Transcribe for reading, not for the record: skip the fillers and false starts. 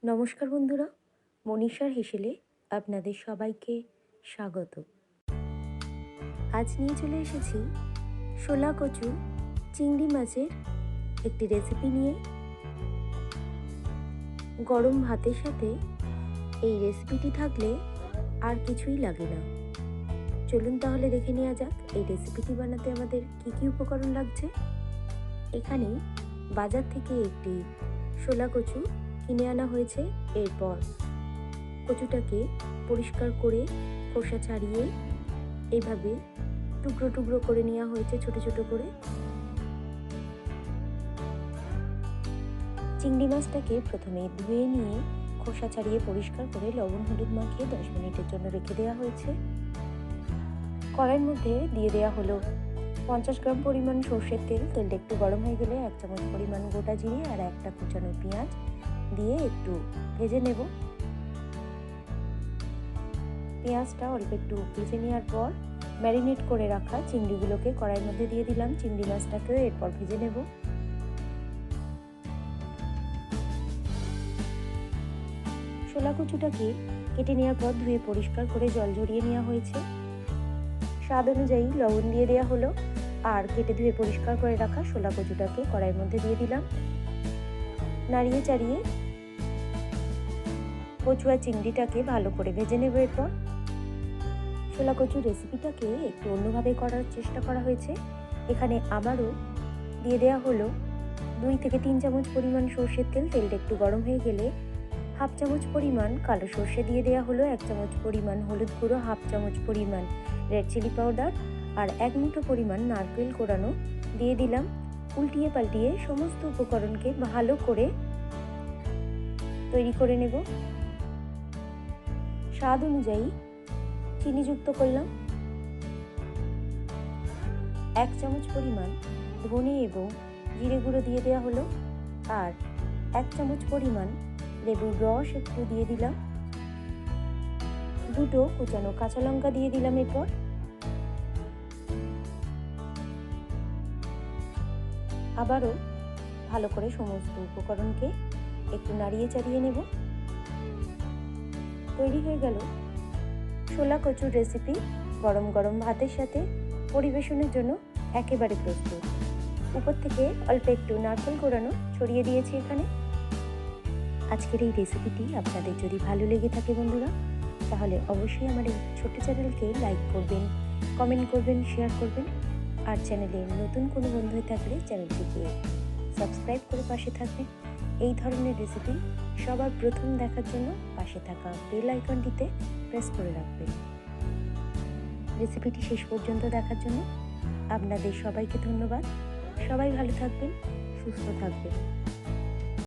নমস্কার বন্ধুরা, মনীষার হেসেলে আপনাদের সবাইকে স্বাগত। আজ নিয়ে চলে এসেছি শোলা কচু চিংড়ি মাছের একটি রেসিপি নিয়ে। গরম ভাতের সাথে এই রেসিপিটি থাকলে আর কিছুই লাগে না। চলুন তাহলে দেখে নেওয়া যাক এই রেসিপিটি বানাতে আমাদের কি কি উপকরণ লাগছে। এখানে বাজার থেকে একটি শোলা কচু কিনে আনা হয়েছে। এরপর কচুটাকে পরিষ্কার করে খোসা ছাড়িয়ে এইভাবে টুকরো টুকরো করে নেওয়া হয়েছে ছোট ছোট করে। চিংড়ি মাছটাকে প্রথমে ধুয়ে নিয়ে খোসা ছাড়িয়ে পরিষ্কার করে লবণ হলুদ মাখিয়ে 10 মিনিটের জন্য রেখে দেওয়া হয়েছে। কড়াইয়ের মধ্যে দিয়ে দেওয়া হলো 50 গ্রাম পরিমাণ সর্ষের তেল। তেলটা একটু গরম হয়ে গেলে 1 চামচ পরিমাণ গোটা জিরে আর একটা কুচানো পেঁয়াজ দিয়ে একটু ভেজে নেব। পেঁয়াজটা অল্প একটু ভেজে নেওয়ার পর ম্যারিনেট করে রাখা চিংড়িগুলোকে কড়াইয়ের মধ্যে দিয়ে দিলাম। চিংড়ি মাছটাকে এরপর ভেজে নেব। শোলা কচুটাকে কেটে নেওয়ার পর ধুয়ে পরিষ্কার করে জল ঝরিয়ে নেওয়া হয়েছে। স্বাদ অনুযায়ী লবণ দিয়ে দেওয়া হলো আর কেটে ধুয়ে পরিষ্কার করে রাখা শোলা কচুটাকে কড়াইয়ের মধ্যে দিয়ে দিলাম। নাড়িয়ে চাড়িয়ে কচু আর চিংড়িটাকে ভালো করে ভেজে নেব। এরপর শোলা কচুর রেসিপিটাকে একটু অন্যভাবে করার চেষ্টা করা হয়েছে। এখানে আবারও দিয়ে দেওয়া হলো 2 থেকে 3 চামচ পরিমাণ সর্ষের তেল। তেলটা একটু গরম হয়ে গেলে 1/2 চামচ পরিমাণ কালো সর্ষে দিয়ে দেওয়া হলো, 1 চামচ পরিমাণ হলুদ গুঁড়ো, 1/2 চামচ পরিমাণ রেড চিলি পাউডার আর 1 মুঠো পরিমাণ নারকেল কোড়ানো দিয়ে দিলাম। উল্টিয়ে পাল্টিয়ে সমস্ত উপকরণকে ভালো করে তৈরি করে নেব। স্বাদ অনুযায়ী চিনি যুক্ত করলাম। 1 চামচ পরিমাণ ধনে এবং জিরে গুঁড়ো দিয়ে দেওয়া হলো আর 1 চামচ পরিমাণ লেবুর রস একটু দিয়ে দিলাম। 2টো কুচানো কাঁচা লঙ্কা দিয়ে দিলাম। এরপর আবারও ভালো করে সমস্ত উপকরণকে একটু নাড়িয়ে চাড়িয়ে নেব। তৈরি হয়ে গেল শোলা কচুর রেসিপি। গরম গরম ভাতের সাথে পরিবেশনের জন্য একেবারে প্রস্তুত। উপর থেকে অল্প একটু নারকেল কোড়ানো ছড়িয়ে দিয়েছি এখানে। আজকের এই রেসিপিটি আপনাদের যদি ভালো লেগে থাকে বন্ধুরা, তাহলে অবশ্যই আমার এই ছোট্ট চ্যানেলকে লাইক করবেন, কমেন্ট করবেন, শেয়ার করবেন আর চ্যানেলে নতুন কোনো বন্ধু হয়ে থাকলে চ্যানেলটিকে সাবস্ক্রাইব করে পাশে থাকবেন। এই ধরনের রেসিপি সবার প্রথম দেখার জন্য পাশে থাকা বেল আইকনটিতে প্রেস করে রাখবেন। রেসিপিটি শেষ পর্যন্ত দেখার জন্য আপনাদের সবাইকে ধন্যবাদ। সবাই ভালো থাকবেন, সুস্থ থাকবেন।